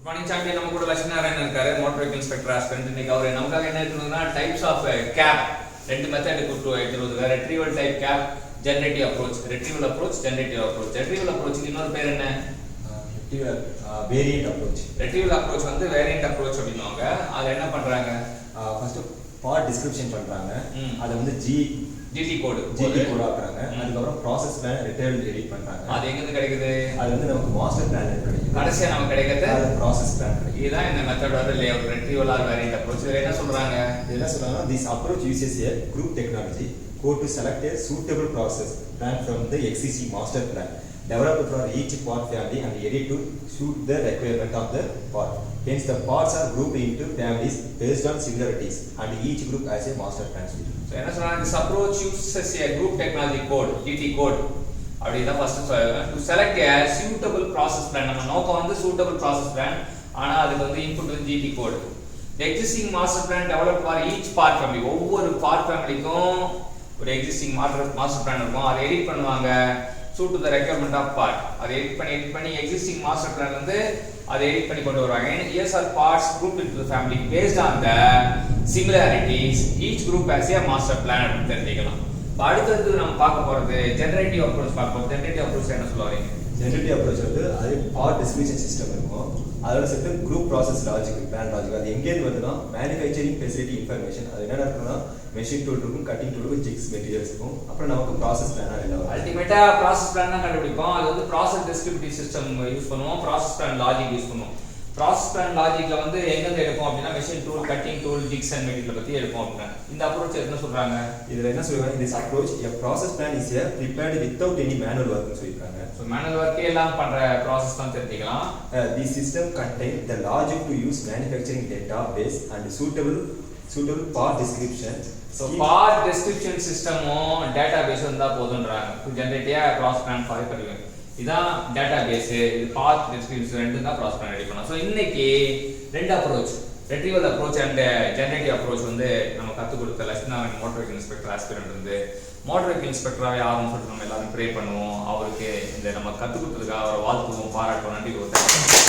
Morning champion நம்ம கூட லட்சுமிநாராயணன் இருக்காரு, மோட்டார் வெஹிக்கிள் இன்ஸ்பெக்டர் ஆஸ்பிரண்ட். இன்னைக்கு அவர் நமக்காக என்ன இருக்குதுன்னா டைப்ஸ் ஆஃப் கேப் ரெண்டு மெத்தட் கொடுத்துருவாங்க. Retrieval type cap, generative approach. Retrieval approach, generative approach. Retrieval அப்ரோச்சுக்கு இன்னொரு பேர் என்ன? Variant approach. ரெட்ரீவல் அப்ரோச் வந்து வேரியன்ட் அப்ரோச் அப்படின்னுவாங்க. அதுல என்ன பண்றாங்க? ஃபர்ஸ்ட் பார்ட் டிஸ்கிரிப்ஷன் பண்றாங்க. அது வந்து ஜிடி கோட் ஆக்குறாங்க. அதுக்கப்புறம் ப்ராசஸ் பிளான் ரிட்டர்ன் எடிட் பண்றாங்க. அது எங்க இருந்து கிடைக்குது? அது வந்து நமக்கு மாஸ்டர் பிளான் கிடைக்குது. கடைசியா நமக்கு கிடைக்கிறது அது ப்ராசஸ் பிளான் கிடைக்குது. இதுதான் இந்த மெத்தடோட layout, retrieval or variant approach. இதுல என்ன சொல்றாங்க? என்ன சொல்றாங்கன்னா this approach uses a group technology code to select a suitable process plan from the existing master plan developed for each part family and edit to suit the requirement of the part. Hence the parts are grouped into families based on similarities and each group has a master plan suite. So என்ன சொல்றாங்க? This approach uses a group technology code, GT code. அப்படிதான் first to select a suitable process plan. நம்ம நோக்கம் வந்து suitable process plan, ஆனா அதுக்கு வந்து input வந்து GT code. The existing master plan developed for each part family. ஒவ்வொரு part familyக்கும் ஒரு existing master plan இருக்கும். அதை எடிட் பண்ணுவாங்க suit to the requirement of part. அதை எடிட் பண்ணி existing master plan வந்து அதை எடிட் பண்ணி கொண்டு வருவாங்க. Yes are parts grouped into the family based on the similarities. Each group has a master plan அப்படின்னு தெரிஞ்சுக்கலாம். அடுத்தது நம்ம பார்க்க போறது ஜெனரேட்டிவ் அப்ரோச் பார்க்க போறோம். ஜெனரேட்டிவ் அப்ரோச் என்ன சொல்லுவாங்க? ஜெனரேட்டிவ் அப்ரோச் வந்து அது பார்ட் டிஸ்கிரிப்ஷன் சிஸ்டம் இருக்கும். அதோட சேர்த்து group process logic, plan logic. அது எங்கேருந்து வருதுன்னா மேனுஃபேக்சரிங் ஃபெசிலிட்டி இன்ஃபர்மேஷன். அது என்ன இருக்குன்னா மெஷின் டூல் இருக்கும், கட்டிங் டூல் இருக்கும், ஜிக்ஸ் மெட்டீரியல்ஸ் இருக்கும். அப்புறம் நமக்கு ப்ராசஸ் பிளான் எல்லாம் அல்டிமேட்டா ப்ராசஸ் பிளான் தான் கண்டுபிடிப்போம். அது வந்து ப்ராசஸ் டிஸ்கிரிப்டிவ் சிஸ்டம் யூஸ் பண்ணுவோம், ப்ராசஸ் பிளான் லாஜிக் யூஸ் பண்ணுவோம். ப்ராசஸ் பிளான் லாஜிக்ல வந்து எங்க எடுப்போம் அப்படின்னா machine tool, cutting tool, jigs and material பத்தி எடுப்போம் அப்படின்னா இந்த அப்ரோச் என்ன சொல்றாங்க? இதுல என்ன சொல்றாங்க? this approach a process plan is prepared without any manual work னு சொல்லிருக்காங்க. சோ மேனுவல் வர்க் எல்லாம் பண்ற ப்ராசஸ் தான் தெரிஞ்சுக்கலாம். This system contain the logic to use manufacturing database and suitable part description. So part description சிஸ்டமும் database இருந்தா போதும்ன்றாங்க. To generate a process plan for a இதான் டேட்டாபேஸ், இது பார்ட் டிஸ்கிரிப்ஷன் ரெண்டும் தான் ப்ராசஸ் பிளான் ரெடி பண்ணலாம். ஸோ இன்னைக்கு ரெண்டு approach, retrieval approach and generative approach வந்து நம்ம கற்றுக் கொடுத்த Lakshminarayanan motor vehicle inspector aspirant வந்து மோட்டார் வெஹிக்கிள் இன்ஸ்பெக்டராகவே ஆகும்னு சொல்லிட்டு நம்ம எல்லாரும் ப்ரே பண்ணுவோம். அவருக்கு இந்த நம்ம கற்றுக் கொடுத்ததுக்காக அவரை வாழ்த்துவோம், பாராட்டுவோம், நன்றி கொடுத்தேன்.